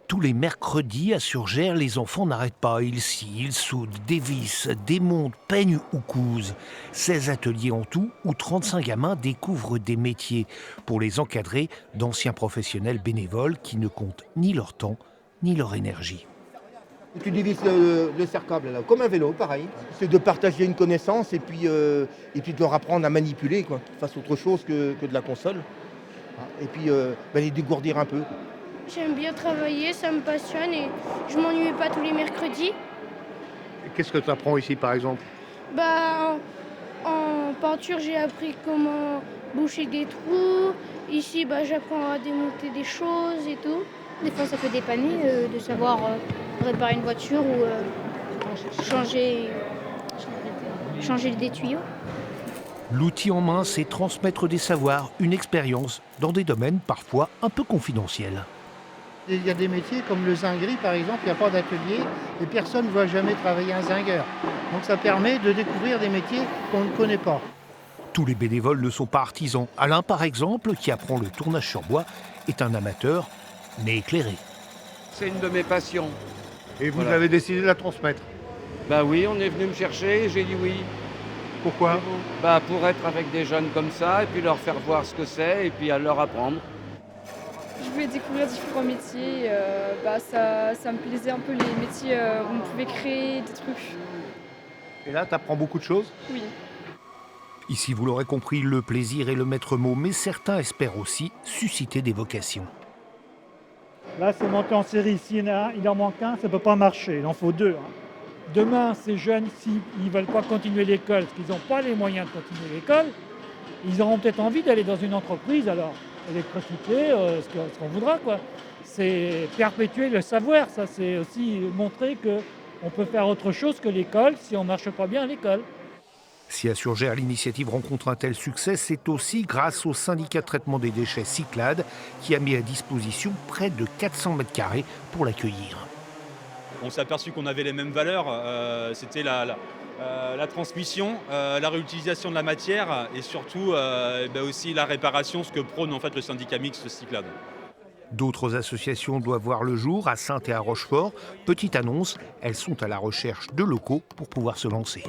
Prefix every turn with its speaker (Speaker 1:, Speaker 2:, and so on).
Speaker 1: Tous les mercredis à Surgères, les enfants n'arrêtent pas. Ils scient, ils soudent, dévissent, démontent, peignent ou cousent. 16 ateliers en tout où 35 gamins découvrent des métiers. Pour les encadrer, d'anciens professionnels bénévoles qui ne comptent ni leur temps ni leur énergie.
Speaker 2: Tu dévisses le serre-câble là, comme un vélo, pareil. C'est de partager une connaissance et puis de leur apprendre à manipuler, quoi, qu'ils fassent autre chose que de la console. Et puis les dégourdir un peu.
Speaker 3: J'aime bien travailler, ça me passionne et je m'ennuie pas tous les mercredis.
Speaker 4: Qu'est-ce que tu apprends ici par exemple?
Speaker 3: En peinture, j'ai appris comment boucher des trous. Ici, j'apprends à démonter des choses et tout.
Speaker 5: Des fois, ça peut dépanner de savoir réparer une voiture ou changer des tuyaux.
Speaker 1: L'outil en main, c'est transmettre des savoirs, une expérience, dans des domaines parfois un peu confidentiels.
Speaker 6: Il y a des métiers comme le zinguerie par exemple, il n'y a pas d'atelier et personne ne va jamais travailler un zingueur. Donc ça permet de découvrir des métiers qu'on ne connaît pas.
Speaker 1: Tous les bénévoles ne sont pas artisans. Alain, par exemple, qui apprend le tournage sur bois, est un amateur, mais éclairé.
Speaker 7: C'est une de mes passions.
Speaker 4: Et vous
Speaker 7: Voilà.
Speaker 4: avez décidé de la transmettre?
Speaker 7: Bah oui, on est venu me chercher et j'ai dit oui.
Speaker 4: Pourquoi?
Speaker 7: Pour être avec des jeunes comme ça et puis leur faire voir ce que c'est et puis à leur apprendre.
Speaker 8: Je voulais découvrir différents métiers, ça me plaisait un peu les métiers où on pouvait créer des trucs.
Speaker 4: Et là, tu apprends beaucoup de choses?
Speaker 8: Oui.
Speaker 1: Ici, vous l'aurez compris, le plaisir est le maître mot, mais certains espèrent aussi susciter des vocations.
Speaker 9: Là, c'est monté en série. S'il en manque un, ça ne peut pas marcher. Il en faut deux. Demain, ces jeunes, s'ils ne veulent pas continuer l'école, parce qu'ils n'ont pas les moyens de continuer l'école, ils auront peut-être envie d'aller dans une entreprise, alors, électricité, ce qu'on voudra, quoi. C'est perpétuer le savoir, ça, c'est aussi montrer qu'on peut faire autre chose que l'école si on ne marche pas bien à l'école.
Speaker 1: Si à Surgères, l'initiative rencontre un tel succès, c'est aussi grâce au syndicat de traitement des déchets Cyclades qui a mis à disposition près de 400 mètres carrés pour l'accueillir.
Speaker 10: On s'est aperçu qu'on avait les mêmes valeurs, c'était la transmission, la réutilisation de la matière et surtout aussi la réparation, ce que prône en fait le syndicat mixte Cyclades.
Speaker 1: D'autres associations doivent voir le jour à Saintes et à Rochefort. Petite annonce, elles sont à la recherche de locaux pour pouvoir se lancer.